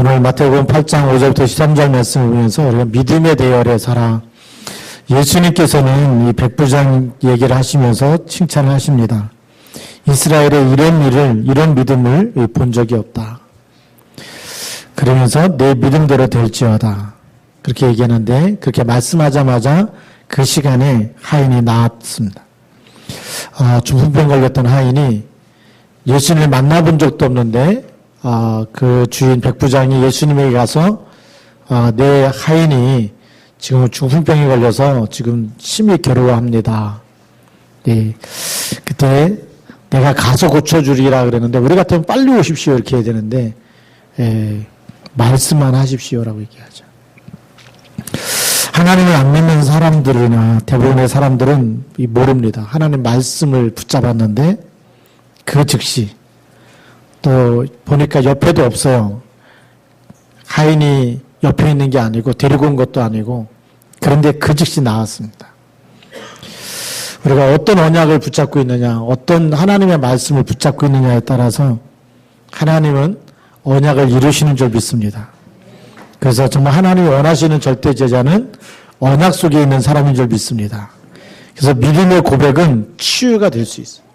오늘 마태복음 8장 5절부터 13절 말씀을 보면서 우리가 믿음의 대열에 살아. 예수님께서는 이 백부장 얘기를 하시면서 칭찬을 하십니다. 이스라엘의 이런 믿음을 본 적이 없다. 그러면서 내 믿음대로 될지어다. 그렇게 얘기하는데 그렇게 말씀하자마자 그 시간에 하인이 나왔습니다. 중풍병 걸렸던 하인이 예수님을 만나본 적도 없는데 그 주인 백부장이 예수님에게 가서 내 하인이 지금 중풍병에 걸려서 지금 심히 괴로워합니다. 네. 그때 내가 가서 고쳐주리라 그랬는데 우리 같으면 빨리 오십시오 이렇게 해야 되는데 말씀만 하십시오라고 얘기하죠. 하나님을 안 믿는 사람들이나 대부분의 사람들은 모릅니다. 하나님 말씀을 붙잡았는데 그 즉시 또 보니까 옆에도 없어요. 하인이 옆에 있는 게 아니고 데리고 온 것도 아니고 그런데 그 즉시 나왔습니다. 우리가 어떤 언약을 붙잡고 있느냐, 어떤 하나님의 말씀을 붙잡고 있느냐에 따라서 하나님은 언약을 이루시는 줄 믿습니다. 그래서 정말 하나님이 원하시는 절대 제자는 언약 속에 있는 사람인 줄 믿습니다. 그래서 믿음의 고백은 치유가 될 수 있어요.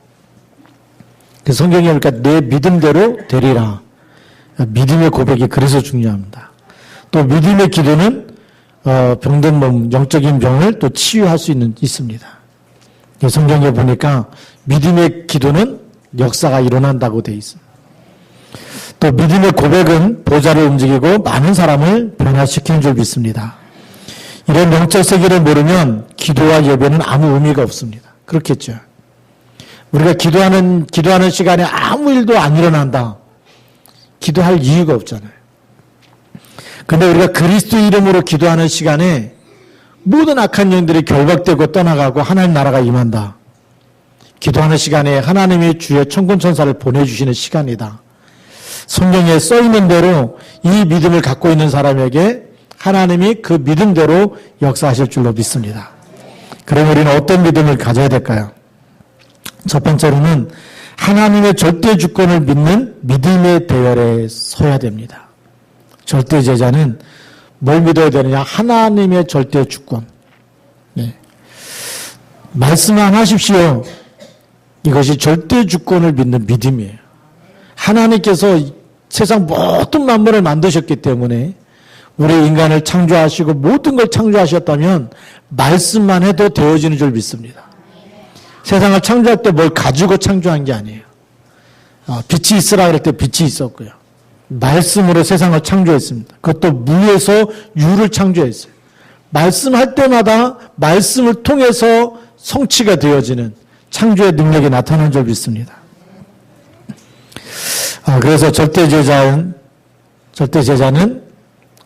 그래서 성경에 보니까 내 믿음대로 되리라. 믿음의 고백이 그래서 중요합니다. 또 믿음의 기도는 병든 몸, 영적인 병을 또 치유할 수 있습니다. 성경에 보니까 믿음의 기도는 역사가 일어난다고 되어 있습니다. 또 믿음의 고백은 보좌를 움직이고 많은 사람을 변화시키는 줄 믿습니다. 이런 영적 세계를 모르면 기도와 예배는 아무 의미가 없습니다. 그렇겠죠. 우리가 기도하는 시간에 아무 일도 안 일어난다. 기도할 이유가 없잖아요. 근데 우리가 그리스도 이름으로 기도하는 시간에 모든 악한 영들이 결박되고 떠나가고 하나님 나라가 임한다. 기도하는 시간에 하나님이 주의 천군천사를 보내주시는 시간이다. 성경에 써있는 대로 이 믿음을 갖고 있는 사람에게 하나님이 그 믿음대로 역사하실 줄로 믿습니다. 그럼 우리는 어떤 믿음을 가져야 될까요? 첫 번째로는 하나님의 절대 주권을 믿는 믿음의 대열에 서야 됩니다. 절대 제자는 뭘 믿어야 되느냐? 하나님의 절대 주권. 네. 말씀만 하십시오. 이것이 절대 주권을 믿는 믿음이에요. 하나님께서 세상 모든 만물을 만드셨기 때문에 우리 인간을 창조하시고 모든 걸 창조하셨다면 말씀만 해도 되어지는 줄 믿습니다. 세상을 창조할 때 뭘 가지고 창조한 게 아니에요. 빛이 있으라 그럴 때 빛이 있었고요. 말씀으로 세상을 창조했습니다. 그것도 무에서 유를 창조했어요. 말씀할 때마다 말씀을 통해서 성취가 되어지는 창조의 능력이 나타나는 줄 믿습니다. 그래서 절대 제자는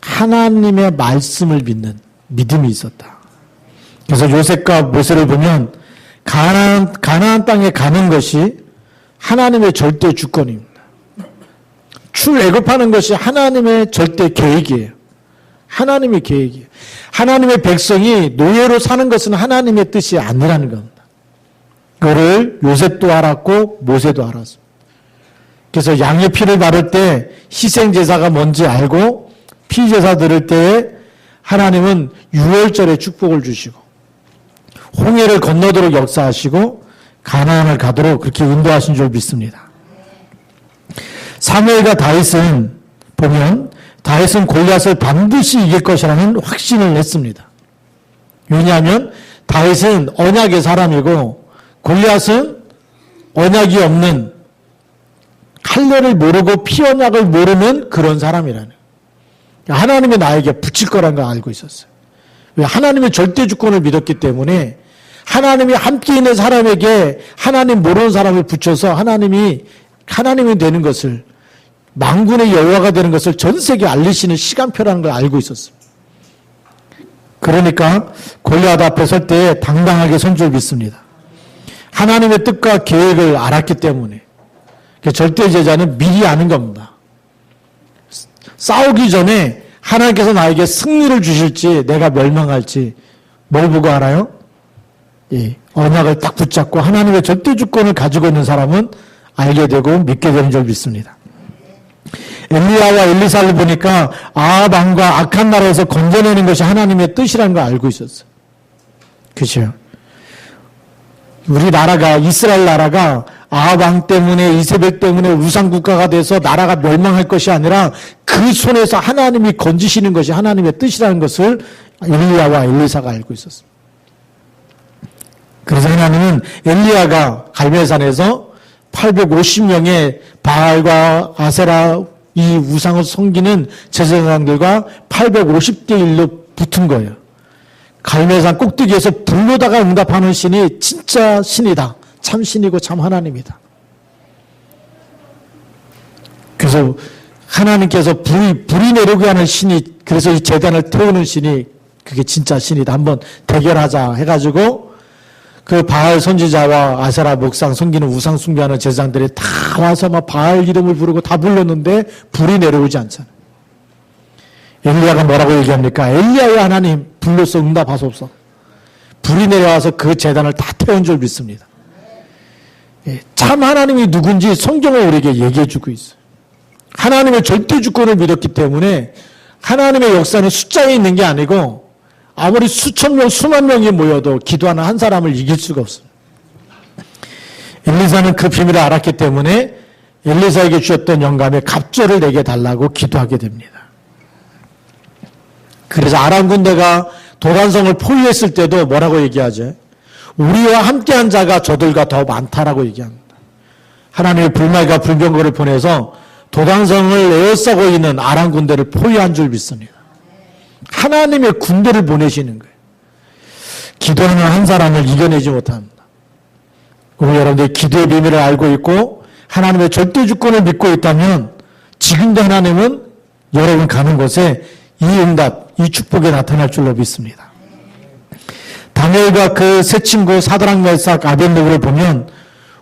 하나님의 말씀을 믿는 믿음이 있었다. 그래서 요셉과 모세를 보면 가나안 땅에 가는 것이 하나님의 절대 주권입니다. 출애굽하는 것이 하나님의 절대 계획이에요. 하나님의 계획이에요. 하나님의 백성이 노예로 사는 것은 하나님의 뜻이 아니라는 겁니다. 그거를 요셉도 알았고 모세도 알았습니다. 그래서 양의 피를 바를 때 희생제사가 뭔지 알고 피제사 드릴 때에 하나님은 유월절에 축복을 주시고 홍해를 건너도록 역사하시고 가나안을 가도록 그렇게 인도하신 줄 믿습니다. 사무엘과 다윗은 보면 다윗은 골리앗을 반드시 이길 것이라는 확신을 했습니다. 왜냐하면 다윗은 언약의 사람이고 골리앗은 언약이 없는 할례를 모르고 피언약을 모르는 그런 사람이라는 하나님이 나에게 붙일 거라는 걸 알고 있었어요. 왜? 하나님의 절대 주권을 믿었기 때문에 하나님이 함께 있는 사람에게 하나님 모르는 사람을 붙여서 하나님이 되는 것을 만군의 여호와가 되는 것을 전 세계에 알리시는 시간표라는 걸 알고 있었어요. 그러니까 골리앗 앞에 설 때 당당하게 선 줄 믿습니다. 하나님의 뜻과 계획을 알았기 때문에 절대 제자는 미리 아는 겁니다. 싸우기 전에 하나님께서 나에게 승리를 주실지 내가 멸망할지 뭘 보고 알아요? 언약을 딱 붙잡고 하나님의 절대 주권을 가지고 있는 사람은 알게 되고 믿게 되는 줄 믿습니다. 엘리야와 엘리사를 보니까 아합 왕과 악한 나라에서 건져내는 것이 하나님의 뜻이라는 걸 알고 있었어요. 그죠? 우리 나라가, 이스라엘 나라가 아합 왕 때문에, 이세벨 때문에 우상국가가 돼서 나라가 멸망할 것이 아니라 그 손에서 하나님이 건지시는 것이 하나님의 뜻이라는 것을 엘리야와 엘리사가 알고 있었습니다. 그래서 하나님은 엘리야가 갈멜산에서 850명의 바알과 아세라 이 우상을 섬기는 제사장들과 850대 1로 붙은 거예요. 갈멜산 꼭대기에서 불로다가 응답하는 신이 진짜 신이다. 참 신이고 참 하나님이다. 그래서 하나님께서 불이 내려오게 하는 신이, 그래서 이 재단을 태우는 신이 그게 진짜 신이다. 한번 대결하자 해가지고 그 바알 선지자와 아세라 목상 섬기는 우상 숭배하는 제사장들이 다 와서 막 바알 이름을 부르고 다 불렀는데 불이 내려오지 않잖아요. 엘리야가 뭐라고 얘기합니까? 엘리야의 하나님 불로서 응답하소서. 불이 내려와서 그 제단을 다 태운 줄 믿습니다. 참 하나님이 누군지 성경을 우리에게 얘기해 주고 있어요. 하나님의 절대 주권을 믿었기 때문에 하나님의 역사는 숫자에 있는 게 아니고 아무리 수천 명, 수만 명이 모여도 기도하는 한 사람을 이길 수가 없습니다. 엘리사는 그 비밀을 알았기 때문에 엘리사에게 주셨던 영감에 갑절을 내게 달라고 기도하게 됩니다. 그래서 아람 군대가 도단성을 포위했을 때도 뭐라고 얘기하죠? 우리와 함께한 자가 저들과 더 많다라고 얘기합니다. 하나님의 불말과 불병거를 보내서 도단성을 에워싸고 있는 아람 군대를 포위한 줄 믿습니다. 하나님의 군대를 보내시는 거예요. 기도하는 한 사람을 이겨내지 못합니다. 우리 여러분들이 기도의 비밀을 알고 있고 하나님의 절대 주권을 믿고 있다면 지금도 하나님은 여러분 가는 곳에 이 응답, 이 축복이 나타날 줄로 믿습니다. 다니엘과 그 세 친구 사드락, 메삭, 아벳네고를 보면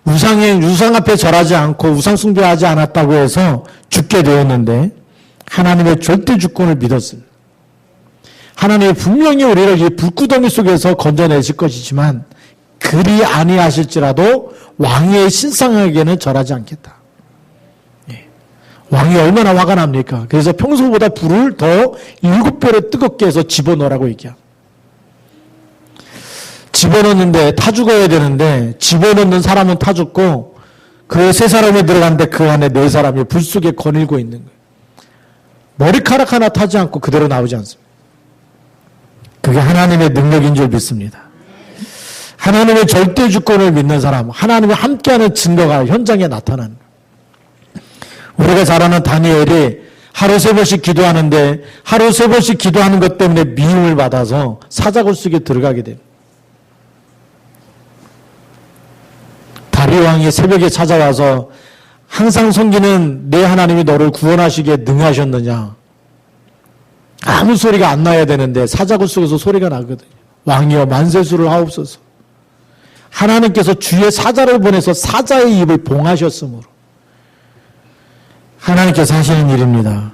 우상 앞에 절하지 않고 우상 숭배하지 않았다고 해서 죽게 되었는데 하나님의 절대 주권을 믿었습니다. 하나님이 분명히 우리를 이 불구덩이 속에서 건져내실 것이지만 그리 아니하실지라도 왕의 신상에게는 절하지 않겠다. 왕이 얼마나 화가 납니까? 그래서 평소보다 불을 더 7배로 뜨겁게 해서 집어넣으라고 얘기합니다. 집어넣는데 타 죽어야 되는데 집어넣는 사람은 타 죽고 그 세 사람이 들어갔는데 그 안에 네 사람이 불 속에 거닐고 있는 거예요. 머리카락 하나 타지 않고 그대로 나오지 않습니다. 그게 하나님의 능력인 줄 믿습니다. 하나님의 절대 주권을 믿는 사람, 하나님과 함께하는 증거가 현장에 나타나는 거예요. 우리가 잘 아는 다니엘이 하루 3번씩 기도하는데 하루 3번씩 기도하는 것 때문에 미움을 받아서 사자굴 속에 들어가게 됩니다. 다리 왕이 새벽에 찾아와서 항상 섬기는 내 하나님이 너를 구원하시기에 능하셨느냐. 아무 소리가 안 나야 되는데 사자굴 속에서 소리가 나거든요. 왕이여 만세수를 하옵소서. 하나님께서 주의 사자를 보내서 사자의 입을 봉하셨으므로 하나님께서 하시는 일입니다.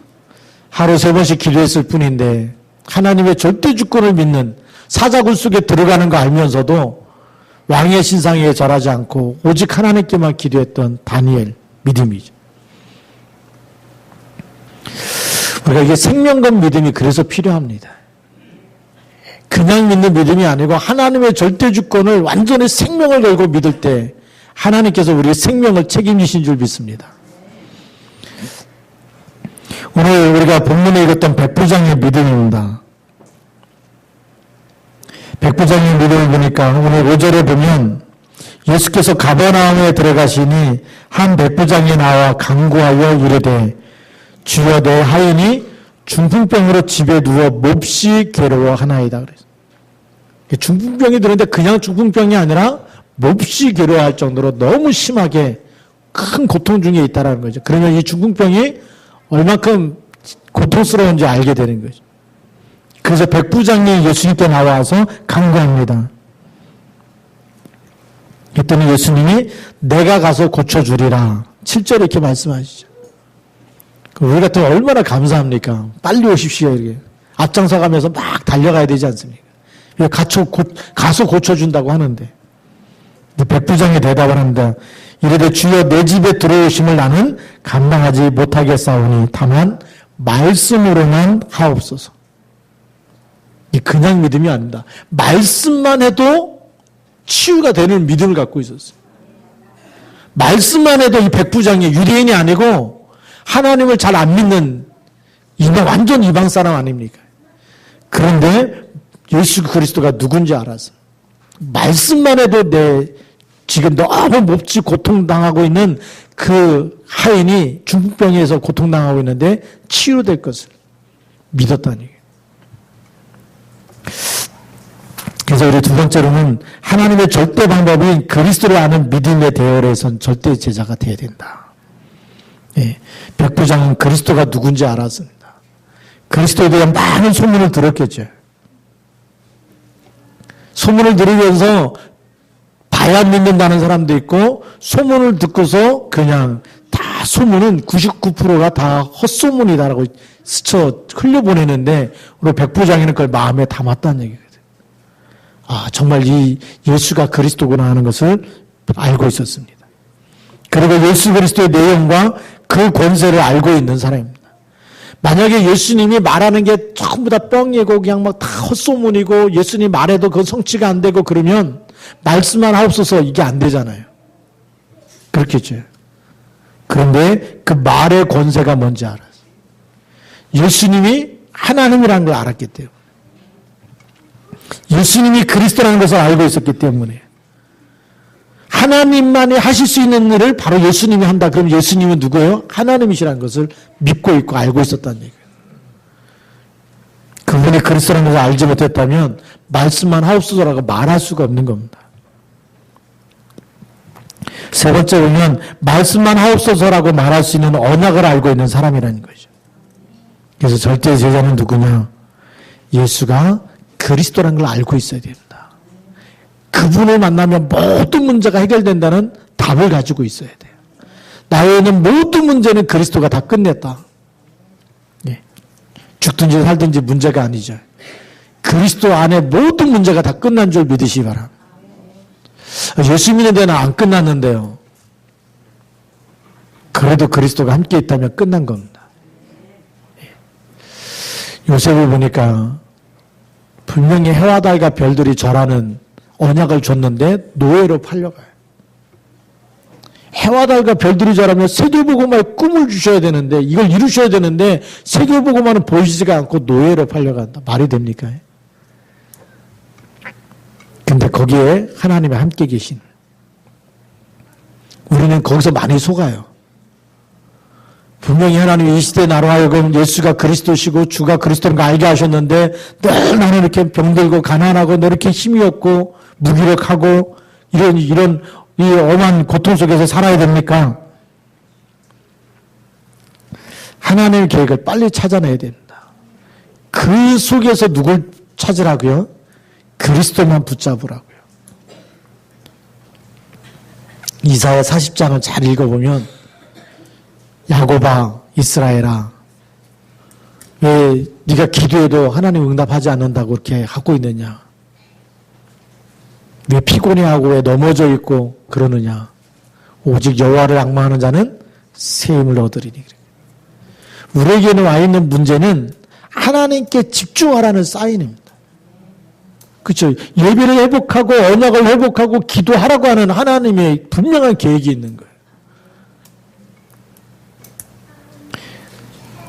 하루 3번씩 기도했을 뿐인데 하나님의 절대 주권을 믿는 사자굴 속에 들어가는 거 알면서도 왕의 신상에 절하지 않고 오직 하나님께만 기도했던 다니엘 믿음이죠. 우리가 이게 생명감 믿음이 그래서 필요합니다. 그냥 믿는 믿음이 아니고 하나님의 절대 주권을 완전히 생명을 걸고 믿을 때 하나님께서 우리의 생명을 책임지신 줄 믿습니다. 오늘 우리가 본문에 읽었던 백부장의 믿음입니다. 백부장의 믿음을 보니까 오늘 5절에 보면 예수께서 가버나움에 들어가시니 한 백부장이 나와 간구하여 이르되 주여 내 하인이 중풍병으로 집에 누워 몹시 괴로워하나이다. 그래서 중풍병이 들었는데 그냥 중풍병이 아니라 몹시 괴로워할 정도로 너무 심하게 큰 고통 중에 있다는 거죠. 그러면 이 중풍병이 얼만큼 고통스러운지 알게 되는 거죠. 그래서 백부장이 예수님께 나와서 간구합니다. 그랬더니 예수님이 내가 가서 고쳐주리라. 7절에 이렇게 말씀하시죠. 우리 같으면 얼마나 감사합니까? 빨리 오십시오. 이렇게 앞장서 가면서 막 달려가야 되지 않습니까? 가서 고쳐준다고 하는데 백부장이 대답을 합니다. 이르되 주여 내 집에 들어오심을 나는 감당하지 못하겠사오니 다만 말씀으로만 하옵소서. 이 그냥 믿음이 아닙니다. 말씀만 해도 치유가 되는 믿음을 갖고 있었어요. 말씀만 해도 이 백부장이 유대인이 아니고 하나님을 잘 안 믿는 완전 이방 사람 아닙니까? 그런데 예수 그리스도가 누군지 알아서 말씀만 해도 지금 너무 몹시 고통당하고 있는 그 하인이 중풍병에서 고통당하고 있는데 치유될 것을 믿었다는 얘기예요. 그래서 우리 두 번째로는 하나님의 절대 방법인 그리스도를 아는 믿음의 대열에선 절대 제자가 되어야 된다. 예, 백부장은 그리스도가 누군지 알았습니다. 그리스도에 대한 많은 소문을 들었겠죠. 소문을 들으면서 봐야 믿는다는 사람도 있고 소문을 듣고서 그냥 다 소문은 99%가 다 헛소문이다라고 스쳐 흘려보내는데 우리 백부장이는 그걸 마음에 담았다는 얘기거든요. 아, 정말 이 예수가 그리스도구나 하는 것을 알고 있었습니다. 그리고 예수 그리스도의 내용과 그 권세를 알고 있는 사람입니다. 만약에 예수님이 말하는 게 전부 다 뻥이고 그냥 막 다 헛소문이고 예수님 말해도 그건 성취가 안 되고 그러면 말씀만 하옵소서 이게 안 되잖아요. 그렇겠죠. 그런데 그 말의 권세가 뭔지 알았어요. 예수님이 하나님이라는 걸 알았기 때문에. 예수님이 그리스도라는 것을 알고 있었기 때문에. 하나님만이 하실 수 있는 일을 바로 예수님이 한다. 그럼 예수님은 누구예요? 하나님이시라는 것을 믿고 있고 알고 있었다는 얘기예요. 그분이 그리스도라는 것을 알지 못했다면 말씀만 하옵소서라고 말할 수가 없는 겁니다. 세 번째 보면 말씀만 하옵소서라고 말할 수 있는 언약을 알고 있는 사람이라는 거죠. 그래서 절대 제자는 누구냐? 예수가 그리스도라는 걸 알고 있어야 됩니다. 그분을 만나면 모든 문제가 해결된다는 답을 가지고 있어야 돼요. 나에는 모든 문제는 그리스도가 다 끝냈다. 예. 죽든지 살든지 문제가 아니죠. 그리스도 안에 모든 문제가 다 끝난 줄 믿으시기 바랍니다. 예수 믿는 데는 안 끝났는데요. 그래도 그리스도가 함께 있다면 끝난 겁니다. 예. 요셉을 보니까 분명히 해와 달과 별들이 절하는 언약을 줬는데 노예로 팔려가요. 해와 달과 별들이 자라면 세계보고마의 꿈을 주셔야 되는데 이걸 이루셔야 되는데 세계보고마는 보이지가 않고 노예로 팔려간다. 말이 됩니까? 근데 거기에 하나님이 함께 계신 우리는 거기서 많이 속아요. 분명히 하나님이 이 시대 나로 하여금 예수가 그리스도시고 주가 그리스도인 거 알게 하셨는데 늘 나는 이렇게 병들고 가난하고 늘 이렇게 힘이 없고 무기력하고 이런 이 엄한 고통 속에서 살아야 됩니까? 하나님의 계획을 빨리 찾아내야 됩니다. 그 속에서 누굴 찾으라고요? 그리스도만 붙잡으라고요. 이사야 40장을 잘 읽어보면 야곱아 이스라엘아 왜 네가 기도해도 하나님 응답하지 않는다고 이렇게 하고 있느냐? 왜 피곤해하고 왜 넘어져 있고 그러느냐? 오직 여호와를 앙망하는 자는 새 힘을 얻으리니. 우리에게는 와 있는 문제는 하나님께 집중하라는 사인입니다. 그렇죠? 예배를 회복하고 언약을 회복하고 기도하라고 하는 하나님의 분명한 계획이 있는 거예요.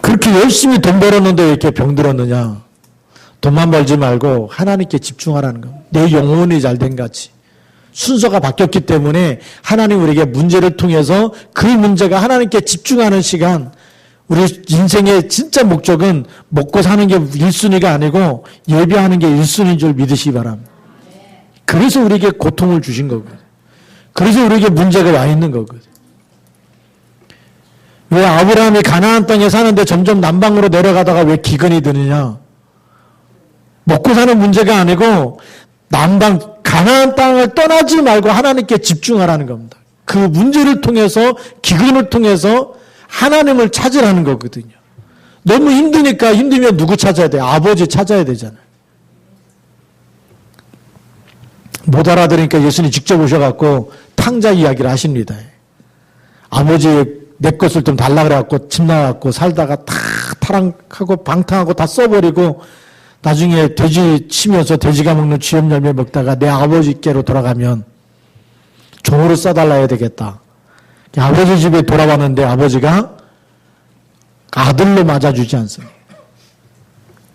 그렇게 열심히 돈 벌었는데 왜 이렇게 병들었느냐? 돈만 벌지 말고 하나님께 집중하라는 겁니다. 내 영혼이 잘된 같이. 순서가 바뀌었기 때문에 하나님 우리에게 문제를 통해서 그 문제가 하나님께 집중하는 시간, 우리 인생의 진짜 목적은 먹고 사는 게 1순위가 아니고 예배하는 게 1순위인 줄 믿으시기 바랍니다. 그래서 우리에게 고통을 주신 거거든요. 그래서 우리에게 문제가 와 있는 거거든요. 왜 아브라함이 가나안 땅에 사는데 점점 남방으로 내려가다가 왜 기근이 드느냐? 먹고 사는 문제가 아니고 남방 가나안 땅을 떠나지 말고 하나님께 집중하라는 겁니다. 그 문제를 통해서 기근을 통해서 하나님을 찾으라는 거거든요. 너무 힘드니까 힘들면 누구 찾아야 돼요? 아버지 찾아야 되잖아요. 못 알아들으니까 예수님 직접 오셔갖고 탕자 이야기를 하십니다. 아버지 내 것을 좀 달라 그래갖고 집 나가갖고 살다가 다 타락하고 방탕하고 다 써버리고 나중에 돼지 치면서 돼지가 먹는 쥐염 열매 먹다가 내 아버지께로 돌아가면 종으로 써달라 해야 되겠다. 아버지 집에 돌아왔는데 아버지가 아들로 맞아주지 않습니다.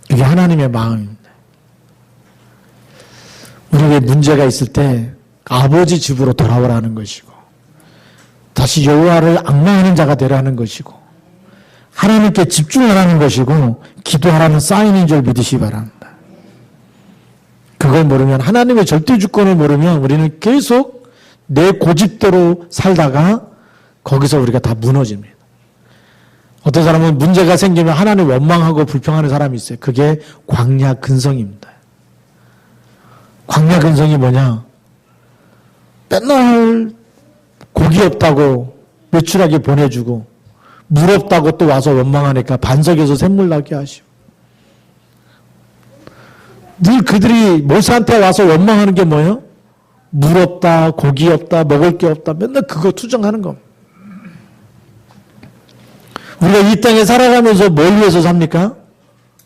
이게 하나님의 마음입니다. 우리에게 문제가 있을 때 아버지 집으로 돌아오라는 것이고 다시 여호와를 앙망하는 자가 되라는 것이고 하나님께 집중하라는 것이고 기도하라는 사인인 줄 믿으시기 바랍니다. 그걸 모르면 하나님의 절대 주권을 모르면 우리는 계속 내 고집대로 살다가 거기서 우리가 다 무너집니다. 어떤 사람은 문제가 생기면 하나님 원망하고 불평하는 사람이 있어요. 그게 광야 근성입니다. 광야 근성이 뭐냐? 맨날 고기 없다고 외출하게 보내주고 물 없다고 또 와서 원망하니까 반석에서 샘물 나게 하시고 늘 그들이 모세한테 와서 원망하는 게 뭐예요? 물 없다, 고기 없다, 먹을 게 없다 맨날 그거 투정하는 겁니다. 우리가 이 땅에 살아가면서 뭘 위해서 삽니까?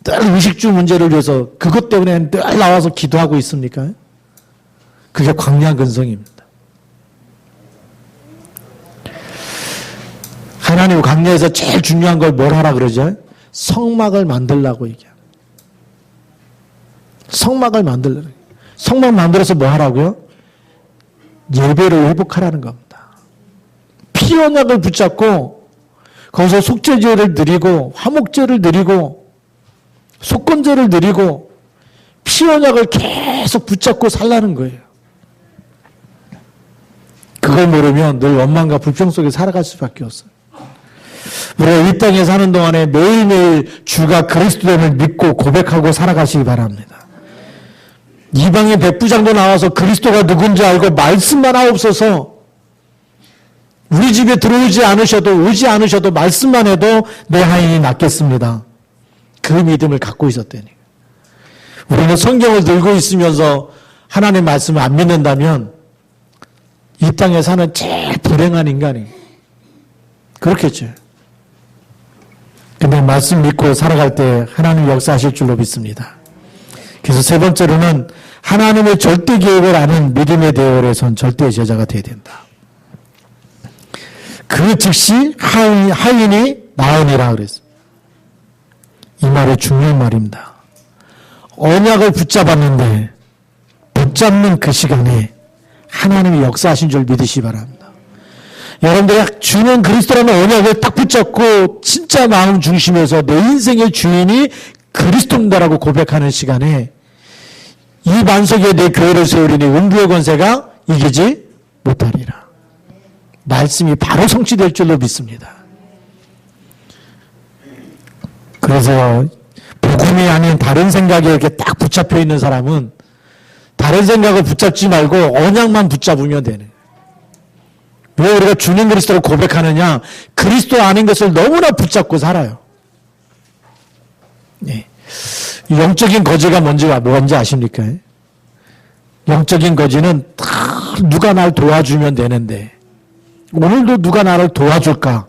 늘 의식주 문제를 위해서 그것 때문에 늘 나와서 기도하고 있습니까? 그게 광야 근성입니다. 하나님 광야에서 제일 중요한 걸 뭘 하라 그러죠? 성막을 만들라고 얘기합니다. 성막을 만들라고. 성막 만들어서 뭐 하라고요? 예배를 회복하라는 겁니다. 피 언약을 붙잡고 거기서 속죄제를 드리고 화목제를 드리고 속건제를 드리고 피 언약을 계속 붙잡고 살라는 거예요. 그걸 모르면 늘 원망과 불평 속에 살아갈 수밖에 없어요. 우리가 이 땅에 사는 동안에 매일매일 주가 그리스도됨을 믿고 고백하고 살아가시기 바랍니다. 이방인 백부장도 나와서 그리스도가 누군지 알고 말씀만 하옵소서. 우리 집에 들어오지 않으셔도 오지 않으셔도 말씀만 해도 내 하인이 낫겠습니다. 그 믿음을 갖고 있었다니. 우리는 성경을 들고 있으면서 하나님의 말씀을 안 믿는다면 이 땅에 사는 제일 불행한 인간이 그렇겠죠. 근데 말씀 믿고 살아갈 때 하나님 역사하실 줄로 믿습니다. 그래서 세 번째로는 하나님의 절대 계획을 아는 믿음의 대열에 선 절대 제자가 되어야 된다. 그 즉시 하인이 나으니라 그랬어요. 이 말이 중요한 말입니다. 언약을 붙잡았는데 붙잡는 그 시간에 하나님이 역사하신 줄 믿으시기 바랍니다. 여러분들이 주는 그리스도라는 언약을 딱 붙잡고 진짜 마음 중심에서 내 인생의 주인이 그리스도입니다라고 고백하는 시간에 이 만석에 내 교회를 세우리니 음부의 권세가 이기지 못하리라. 말씀이 바로 성취될 줄로 믿습니다. 그래서 복음이 아닌 다른 생각에 이렇게 딱 붙잡혀 있는 사람은 다른 생각을 붙잡지 말고 언약만 붙잡으면 되는 거예요. 왜 우리가 주님 그리스도를 고백하느냐? 그리스도 아닌 것을 너무나 붙잡고 살아요. 네. 영적인 거지가 뭔지 아십니까? 영적인 거지는 다 누가 날 도와주면 되는데 오늘도 누가 나를 도와줄까?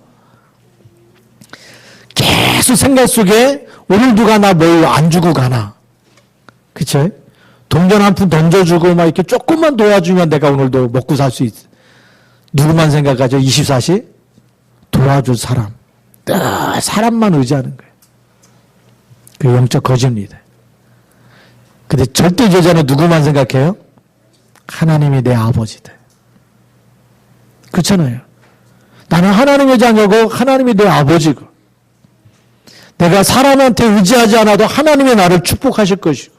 계속 생각 속에 오늘 누가 나 뭘 안 주고 가나? 그쵸? 동전 한 푼 던져주고 막 이렇게 조금만 도와주면 내가 오늘도 먹고 살 수 있어. 누구만 생각하죠? 24시? 도와줄 사람. 사람만 의지하는 거예요. 그 영적 거지입니다. 근데 절대 제자는 누구만 생각해요? 하나님이 내 아버지다. 그렇잖아요. 나는 하나님의 자녀고 하나님이 내 아버지고 내가 사람한테 의지하지 않아도 하나님이 나를 축복하실 것이고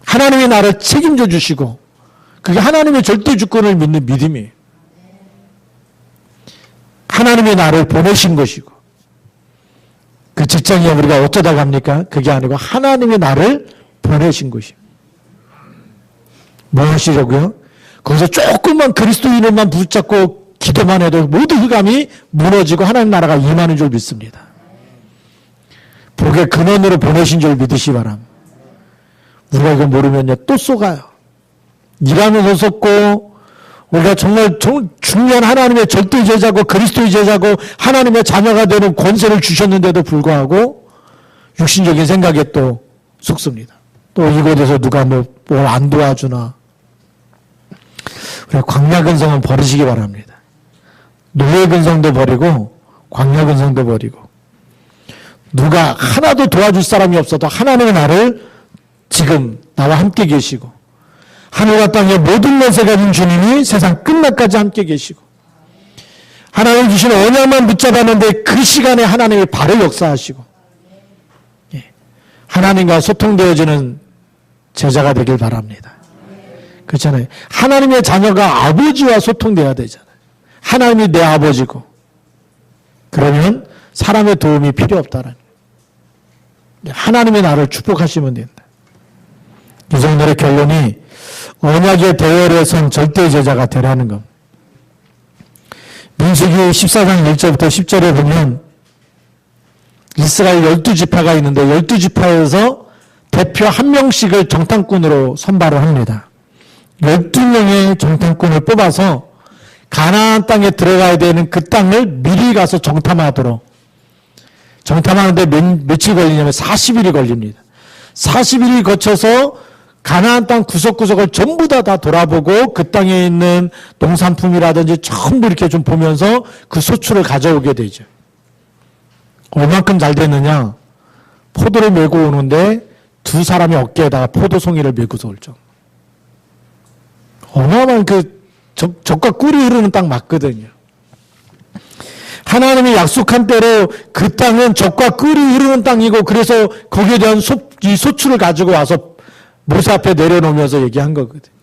하나님이 나를 책임져 주시고 그게 하나님의 절대 주권을 믿는 믿음이에요. 하나님이 나를 보내신 것이고 그 직장에 우리가 어쩌다 갑니까? 그게 아니고 하나님이 나를 보내신 것입니다. 뭐 하시려고요? 거기서 조금만 그리스도인을만 붙잡고 기도만 해도 모든 흑암이 무너지고 하나님 나라가 임하는 줄 믿습니다. 복의 근원으로 보내신 줄 믿으시 바랍니다. 우리가 이거 모르면요 또 속아요. 일하면서 속고 우리가 정말 중요한 하나님의 절대 제자고 그리스도의 제자고 하나님의 자녀가 되는 권세를 주셨는데도 불구하고 육신적인 생각에 또 속습니다. 또 이곳에서 누가 뭘 안 도와주나. 우리가 광야근성은 버리시기 바랍니다. 노예근성도 버리고 광야근성도 버리고 누가 하나도 도와줄 사람이 없어도 하나님의 나를 지금 나와 함께 계시고 하늘과 땅의 모든 것에 가진 주님이 세상 끝날까지 함께 계시고 하나님 주신 언약만 붙잡았는데 그 시간에 하나님이 바로 역사하시고 하나님과 소통되어지는 제자가 되길 바랍니다. 그렇잖아요. 하나님의 자녀가 아버지와 소통돼야 되잖아요. 하나님이 내 아버지고 그러면 사람의 도움이 필요 없다라는 거예요. 하나님의 나를 축복하시면 된다. 유성들의 결론이 언약의 대열에 선 절대 제자가 되라는 겁니다. 민수기 14장 1절부터 10절에 보면 이스라엘 12지파가 있는데 12지파에서 대표 한 명씩을 정탐꾼으로 선발을 합니다. 12명의 정탐꾼을 뽑아서 가나안 땅에 들어가야 되는 그 땅을 미리 가서 정탐하도록 정탐하는데 며칠 걸리냐면 40일이 걸립니다. 40일이 거쳐서 가나안 땅 구석구석을 전부 다 돌아보고 그 땅에 있는 농산품이라든지 전부 이렇게 좀 보면서 그 소출을 가져오게 되죠. 얼만큼 잘 됐느냐? 포도를 메고 오는데 두 사람이 어깨에다가 포도송이를 메고서 올 정도. 어마어마한 젖과 꿀이 흐르는 땅 맞거든요. 하나님이 약속한 대로 그 땅은 젖과 꿀이 흐르는 땅이고 그래서 거기에 대한 이 소출을 가지고 와서 모세 앞에 내려놓으면서 얘기한 거거든요.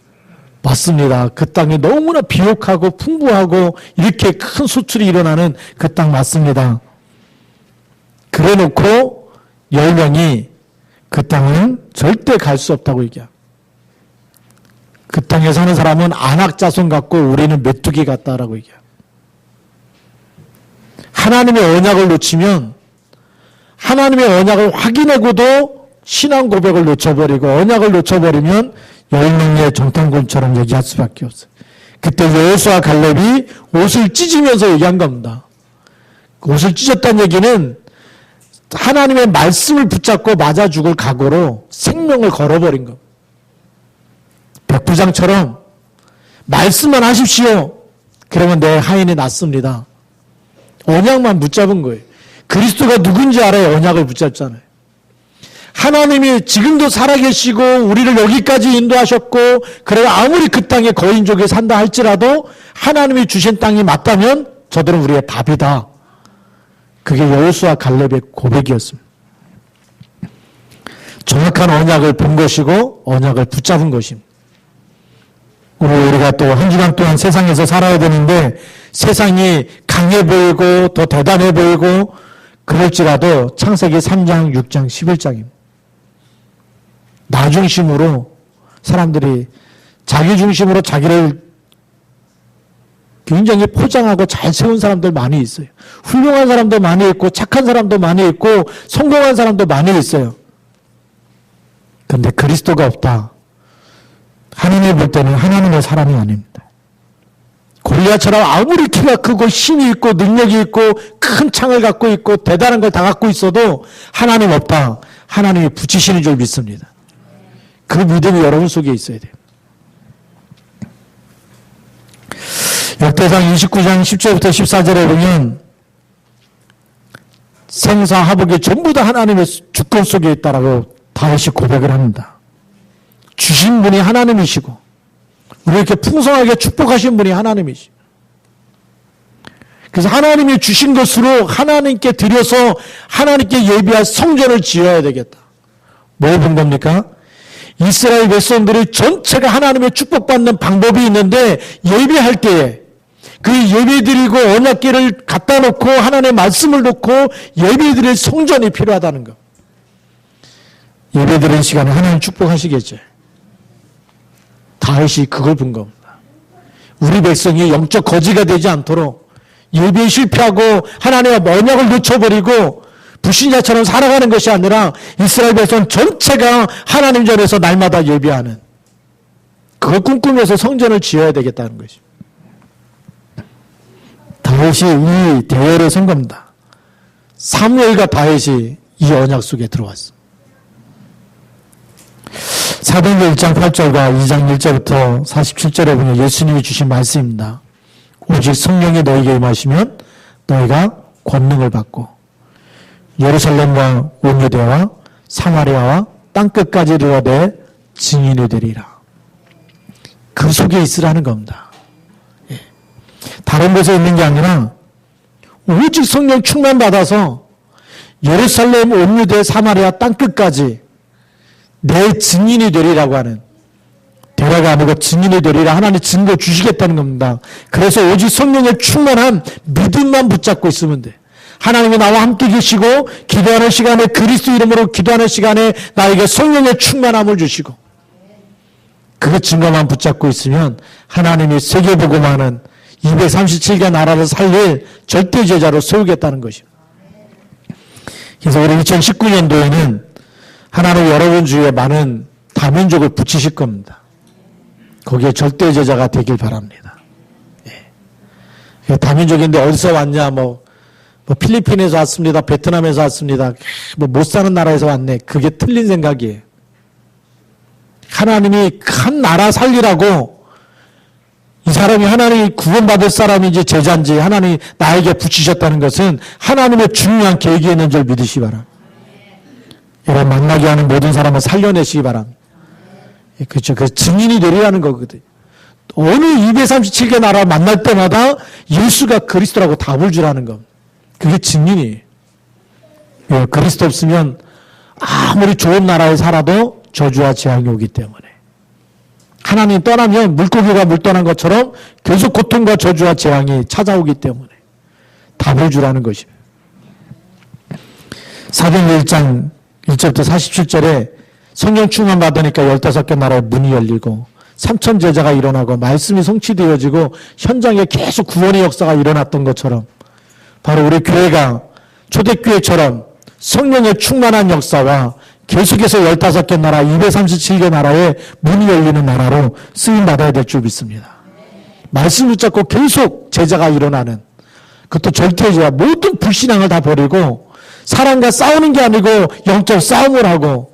맞습니다. 그 땅이 너무나 비옥하고 풍부하고 이렇게 큰 소출이 일어나는 그 땅 맞습니다. 그래 놓고 10명이 그 땅은 절대 갈 수 없다고 얘기합니다. 그 땅에 사는 사람은 안악자손 같고 우리는 메뚜기 같다라고 얘기합니다. 하나님의 언약을 놓치면 하나님의 언약을 확인하고도 신앙 고백을 놓쳐버리고 언약을 놓쳐버리면 10명의 정탐꾼처럼 얘기할 수밖에 없어요. 그때 여호수아 갈렙이 옷을 찢으면서 얘기한 겁니다. 옷을 찢었다는 얘기는 하나님의 말씀을 붙잡고 맞아 죽을 각오로 생명을 걸어버린 겁니다. 백부장처럼 말씀만 하십시오. 그러면 내 하인이 낫습니다. 언약만 붙잡은 거예요. 그리스도가 누군지 알아야 언약을 붙잡잖아요. 하나님이 지금도 살아계시고 우리를 여기까지 인도하셨고 그래 아무리 그 땅에 거인족이 산다 할지라도 하나님이 주신 땅이 맞다면 저들은 우리의 밥이다. 그게 여호수아 갈렙의 고백이었습니다. 정확한 언약을 본 것이고 언약을 붙잡은 것입니다. 오늘 우리가 또 한 주간 동안 세상에서 살아야 되는데 세상이 강해 보이고 더 대단해 보이고 그럴지라도 창세기 3장, 6장, 11장입니다. 나 중심으로 사람들이 자기 중심으로 자기를 굉장히 포장하고 잘 세운 사람들 많이 있어요. 훌륭한 사람도 많이 있고 착한 사람도 많이 있고 성공한 사람도 많이 있어요. 그런데 그리스도가 없다. 하나님이 볼 때는 하나님의 사람이 아닙니다. 골리앗처럼 아무리 키가 크고 힘이 있고 능력이 있고 큰 창을 갖고 있고 대단한 걸 다 갖고 있어도 하나님 없다. 하나님이 붙이시는 줄 믿습니다. 그 믿음이 여러분 속에 있어야 돼요. 역대상 29장 10절부터 14절에 보면 생사 하복이 전부 다 하나님의 주권 속에 있다라고 다윗이 고백을 합니다. 주신 분이 하나님이시고 우리 이렇게 풍성하게 축복하신 분이 하나님이시고 그래서 하나님이 주신 것으로 하나님께 드려서 하나님께 예비할 성전을 지어야 되겠다. 뭘 본 겁니까? 이스라엘 백성들이 전체가 하나님의 축복받는 방법이 있는데 예배할 때에 그 예배드리고 언약궤를 갖다 놓고 하나님의 말씀을 놓고 예배드릴 성전이 필요하다는 것. 예배드리는 시간에 하나님 축복하시겠죠. 다윗이 그걸 본 겁니다. 우리 백성이 영적 거지가 되지 않도록 예배에 실패하고 하나님의 언약을 놓쳐버리고 불신자처럼 살아가는 것이 아니라 이스라엘 백성 전체가 하나님 전에서 날마다 예배하는 그걸 꿈꾸면서 성전을 지어야 되겠다는 것입니다. 다윗이 이 대열에 선 겁니다. 사무엘과 다윗이 이 언약 속에 들어왔어. 사도행전 1장 8절과 2장 1절부터 47절에 보면 예수님이 주신 말씀입니다. 오직 성령이 너희에게 임하시면 너희가 권능을 받고 예루살렘과 온 유대와 사마리아와 땅끝까지 이르러되 증인이 되리라. 그 속에 있으라는 겁니다. 예. 다른 곳에 있는 게 아니라 오직 성령 충만 받아서 예루살렘, 온 유대, 사마리아 땅끝까지 내 증인이 되리라고 하는, 되라가 아니고 증인이 되리라, 하나님 증거 주시겠다는 겁니다. 그래서 오직 성령의 충만한 믿음만 붙잡고 있으면 돼. 하나님이 나와 함께 계시고 기도하는 시간에, 그리스도 이름으로 기도하는 시간에 나에게 성령의 충만함을 주시고 그 증거만 붙잡고 있으면 하나님이 세계복음하는 237개 나라를 살릴 절대 제자로 세우겠다는 것입니다. 그래서 우리 2019년도에는 하나님 여러분 주위에 많은 다민족을 붙이실 겁니다. 거기에 절대 제자가 되길 바랍니다. 예. 다민족인데 어디서 왔냐, 뭐 필리핀에서 왔습니다. 베트남에서 왔습니다. 못 사는 나라에서 왔네. 그게 틀린 생각이에요. 하나님이 한 나라 살리라고 이 사람이 하나님이 구원받을 사람인지 제자인지 하나님이 나에게 붙이셨다는 것은 하나님의 중요한 계획이 있는 줄 믿으시기 바랍니다. 여러분 만나게 하는 모든 사람을 살려내시기 바랍니다. 그렇죠. 그 증인이 되리라는 거거든요. 어느 237개 나라 만날 때마다 예수가 그리스도라고 답을 주라는 겁니다. 그게 증인이에요. 예, 그리스도 없으면 아무리 좋은 나라에 살아도 저주와 재앙이 오기 때문에. 하나님 떠나면 물고기가 물 떠난 것처럼 계속 고통과 저주와 재앙이 찾아오기 때문에 답을 주라는 것입니다. 사도행전 1장 1절부터 47절에 성령 충만 받으니까 15개 나라의 문이 열리고 3천 제자가 일어나고 말씀이 성취되어지고 현장에 계속 구원의 역사가 일어났던 것처럼 바로 우리 교회가 초대교회처럼 성령의 충만한 역사와 계속해서 15개 나라, 237개 나라의 문이 열리는 나라로 쓰임받아야 될 줄 믿습니다. 말씀 붙잡고 계속 제자가 일어나는, 그것도 절대제자, 모든 불신앙을 다 버리고 사람과 싸우는 게 아니고 영적 싸움을 하고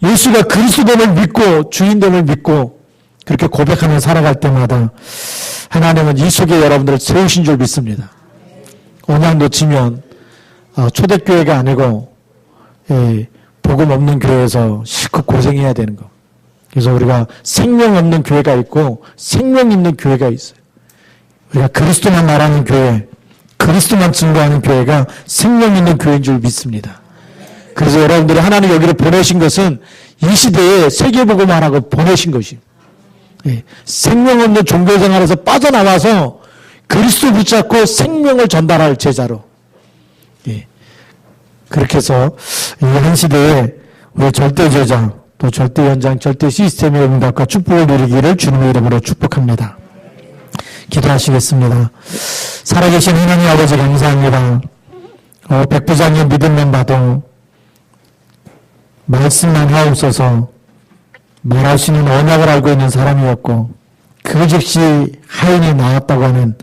예수가 그리스도됨을 믿고 주인됨을 믿고 그렇게 고백하며 살아갈 때마다 하나님은 이 속에 여러분들을 세우신 줄 믿습니다. 언약 놓치면 초대교회가 아니고 복음 없는 교회에서 실컷 고생해야 되는 거. 그래서 우리가 생명 없는 교회가 있고 생명 있는 교회가 있어요. 우리가 그리스도만 말하는 교회, 그리스도만 증거하는 교회가 생명 있는 교회인 줄 믿습니다. 그래서 여러분들이 하나님 여기를 보내신 것은 이 시대에 세계복음하라고 보내신 것입니다. 생명 없는 종교생활에서 빠져나와서 그리스도 붙잡고 생명을 전달할 제자로. 그렇게 해서 이 한 시대에 우리 절대 제자, 또 절대 현장, 절대 시스템의 응답과 축복을 누리기를 주님의 이름으로 축복합니다. 기도하시겠습니다. 살아계신 하나님 아버지 감사합니다. 백부장의 믿음만 봐도 말씀만 하옵소서 말할 수 있는 언약을 알고 있는 사람이었고 그 즉시 하인이 나왔다고 하는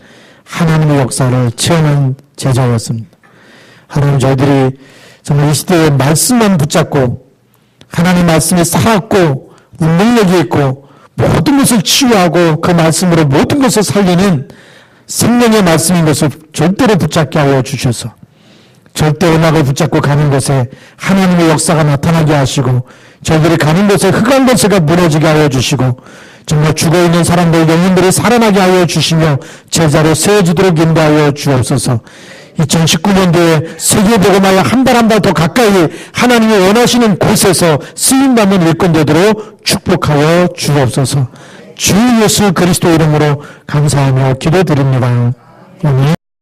하나님의 역사를 체험한 제자였습니다. 하나님 저희들이 정말 이 시대에 말씀만 붙잡고 하나님 말씀에 살았고 능력이 있고 모든 것을 치유하고 그 말씀으로 모든 것을 살리는 생명의 말씀인 것을 절대로 붙잡게 하여 주셔서 절대 언약을 붙잡고 가는 것에 하나님의 역사가 나타나게 하시고 저희들이 가는 곳에 흑암 권세가 무너지게 하여 주시고 정말 죽어있는 사람들 영혼들이 살아나게 하여 주시며 제자로 세워지도록 인도하여 주옵소서. 2019년도에 세계복음하여 한 발 한 발 더 가까이 하나님이 원하시는 곳에서 쓰임받는 일꾼 되도록 축복하여 주옵소서. 주 예수 그리스도 이름으로 감사하며 기도드립니다. 아멘.